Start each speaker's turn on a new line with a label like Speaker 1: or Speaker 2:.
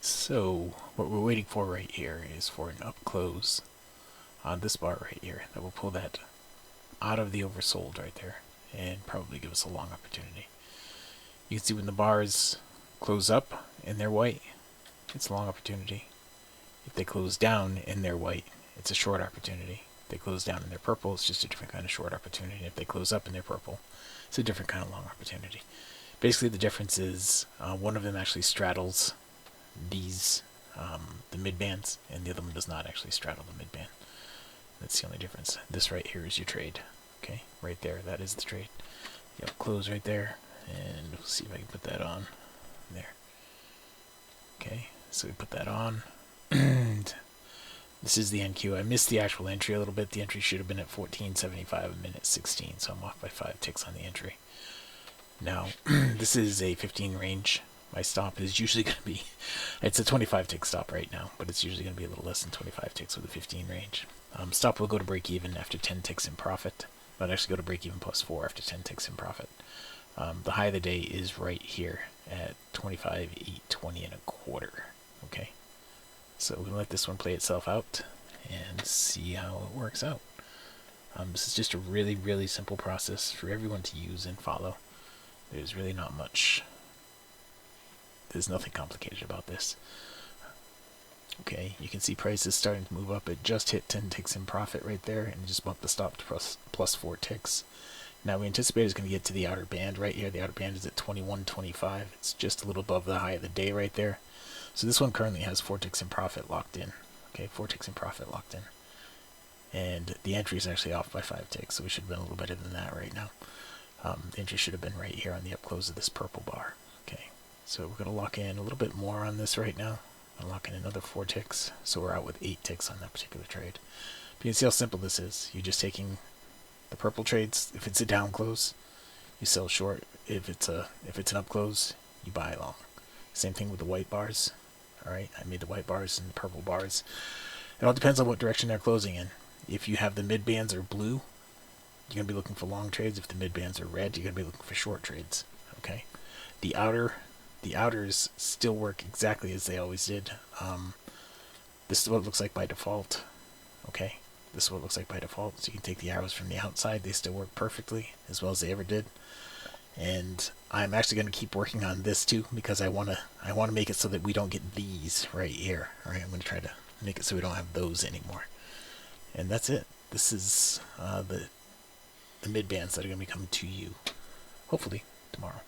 Speaker 1: So what we're waiting for right here is for an up close on this bar right here that will pull that out of the oversold right there and probably give us a long opportunity. You can see when the bars close up and they're white, it's a long opportunity. If they close down and they're white, it's a short opportunity. If they close down and they're purple, it's just a different kind of short opportunity. If they close up and they're purple, it's a different kind of long opportunity. Basically, the difference is one of them actually straddles these, the mid bands, and the other one does not actually straddle the mid band. That's the only difference. This right here is your trade. Okay, right there, that is the trade. You have close right there, and we'll see if I can put that on there. Okay, so we put that on, and this is the NQ. I missed the actual entry a little bit. The entry should have been at 14.75 a minute 16, so I'm off by 5 ticks on the entry. Now, this is a 15 range. My stop is usually going to be, it's a 25 tick stop right now, but it's usually going to be a little less than 25 ticks with a 15 range. Stop will go to break even after 10 ticks in profit, but actually go to break even plus 4 after 10 ticks in profit. The high of the day is right here at 25.820 and a quarter. Okay, so we're going to let this one play itself out and see how it works out. This is just a really, really simple process for everyone to use and follow. There's really not much. There's nothing complicated about this. Okay, you can see prices starting to move up. It just hit 10 ticks in profit right there and just bumped the stop to plus 4 ticks. Now we anticipate it's going to get to the outer band right here. The outer band is at 21.25. It's just a little above the high of the day right there. So this one currently has 4 ticks in profit locked in. Okay, 4 ticks in profit locked in. And the entry is actually off by 5 ticks, so we should have been a little better than that right now. The entry should have been right here on the up close of this purple bar. Okay, so we're going to lock in a little bit more on this right now. I'll lock in another 4 ticks, so we're out with 8 ticks on that particular trade. But you can see how simple this is. You're just taking the purple trades. If it's a down close, you sell short. If it's an up close, you buy long. Same thing with the white bars. All right, I made the white bars and the purple bars. It all depends on what direction they're closing in. If you have the mid bands are blue, you're going to be looking for long trades. If the mid bands are red, you're going to be looking for short trades. Okay, the outers still work exactly as they always did. This is what it looks like by default. Okay, this is what it looks like by default. So you can take the arrows from the outside. They still work perfectly as well as they ever did. And I'm actually going to keep working on this too, because I want to make it so that we don't get these right here. All right, I'm going to try to make it so we don't have those anymore. And that's it. This is the mid bands that are going to be coming to you, hopefully tomorrow.